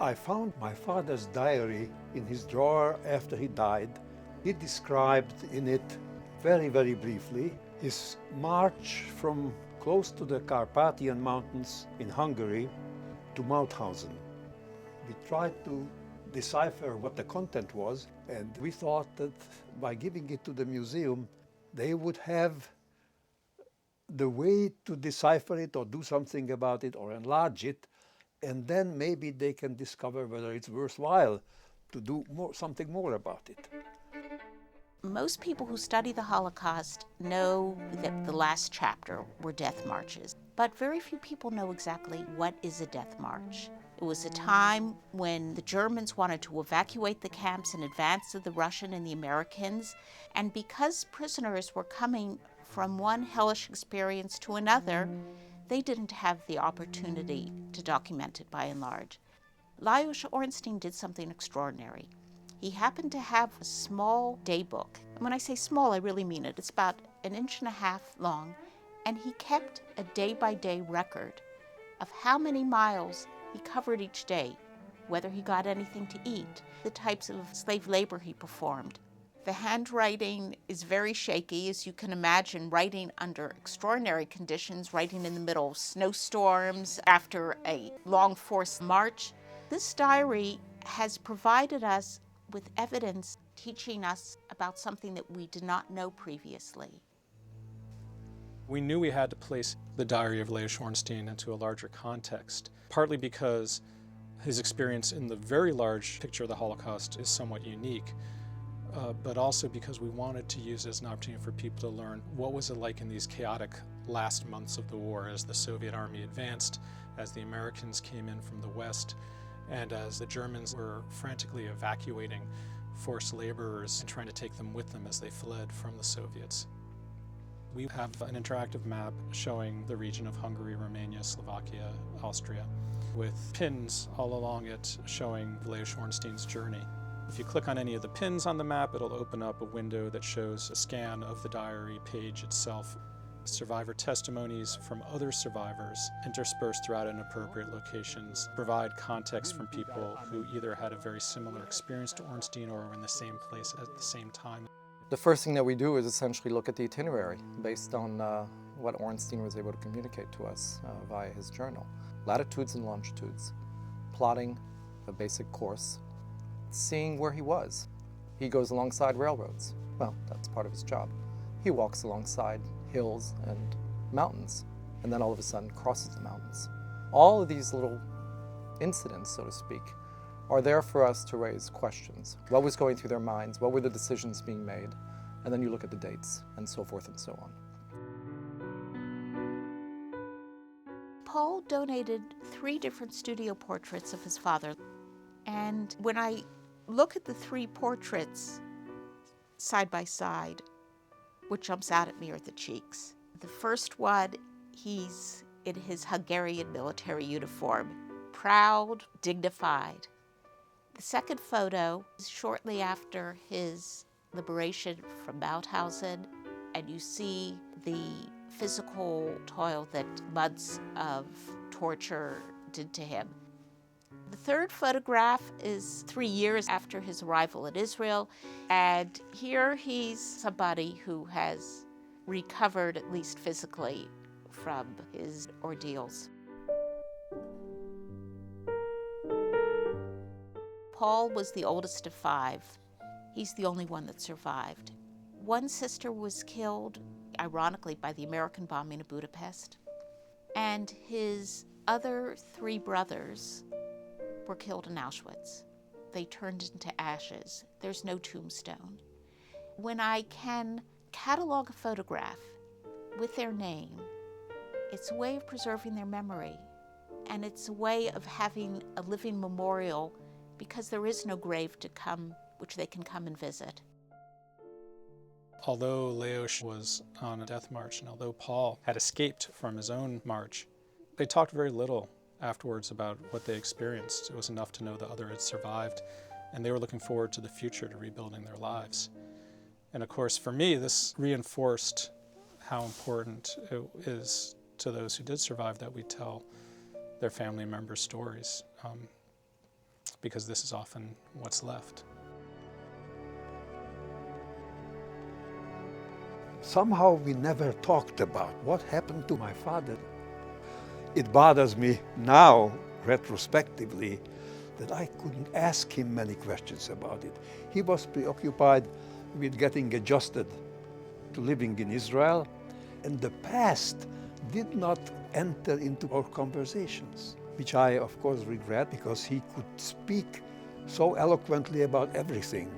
I found my father's diary in his drawer after he died. He described in it very, very briefly his march from close to the Carpathian Mountains in Hungary to Mauthausen. We tried to decipher what the content was, and we thought that by giving it to the museum, they would have the way to decipher it or do something about it or enlarge it, and then maybe they can discover whether it's worthwhile to do something more about it. Most people who study the Holocaust know that the last chapter were death marches, but very few people know exactly what is a death march. It was a time when the Germans wanted to evacuate the camps in advance of the Russian and the Americans, and because prisoners were coming from one hellish experience to another, they didn't have the opportunity to document it by and large. Lajos Ornstein did something extraordinary. He happened to have a small daybook. And when I say small, I really mean it. It's about 1.5 inches long, and he kept a day-by-day record of how many miles he covered each day, whether he got anything to eat, the types of slave labor he performed. The handwriting is very shaky, as you can imagine, writing under extraordinary conditions, writing in the middle of snowstorms after a long forced march. This diary has provided us with evidence teaching us about something that we did not know previously. We knew we had to place the diary of Lajos Ornstein into a larger context, partly because his experience in the very large picture of the Holocaust is somewhat unique, but also because we wanted to use it as an opportunity for people to learn what was it like in these chaotic last months of the war as the Soviet army advanced, as the Americans came in from the West, and as the Germans were frantically evacuating forced laborers and trying to take them with them as they fled from the Soviets. We have an interactive map showing the region of Hungary, Romania, Slovakia, Austria, with pins all along it showing Lajos Ornstein's journey. If you click on any of the pins on the map, it'll open up a window that shows a scan of the diary page itself. Survivor testimonies from other survivors interspersed throughout inappropriate locations provide context from people who either had a very similar experience to Ornstein or were in the same place at the same time. The first thing that we do is essentially look at the itinerary based on what Ornstein was able to communicate to us via his journal. Latitudes and longitudes, plotting a basic course, seeing where he was. He goes alongside railroads. Well, that's part of his job. He walks alongside hills and mountains, and then all of a sudden crosses the mountains. All of these little incidents, so to speak, are there for us to raise questions. What was going through their minds? What were the decisions being made? And then you look at the dates and so forth and so on. Paul donated 3 different studio portraits of his father. And when I look at the 3 portraits side by side, what jumps out at me are the cheeks. The first one, he's in his Hungarian military uniform, proud, dignified. The second photo is shortly after his liberation from Mauthausen, and you see the physical toil that months of torture did to him. The third photograph is 3 years after his arrival in Israel, and here he's somebody who has recovered, at least physically, from his ordeals. Paul was the oldest of 5. He's the only one that survived. One sister was killed, ironically, by the American bombing of Budapest, and his other 3 brothers were killed in Auschwitz. They turned into ashes. There's no tombstone. When I can catalog a photograph with their name, it's a way of preserving their memory, and it's a way of having a living memorial because there is no grave to come which they can come and visit. Although Lajos was on a death march, and although Paul had escaped from his own march, they talked very little afterwards about what they experienced. It was enough to know the other had survived, and they were looking forward to the future, to rebuilding their lives. And of course, for me, this reinforced how important it is to those who did survive that we tell their family members' stories. because this is often what's left. Somehow we never talked about what happened to my father. It bothers me now, retrospectively, that I couldn't ask him many questions about it. He was preoccupied with getting adjusted to living in Israel, and the past did not enter into our conversations, which I, of course, regret, because he could speak so eloquently about everything.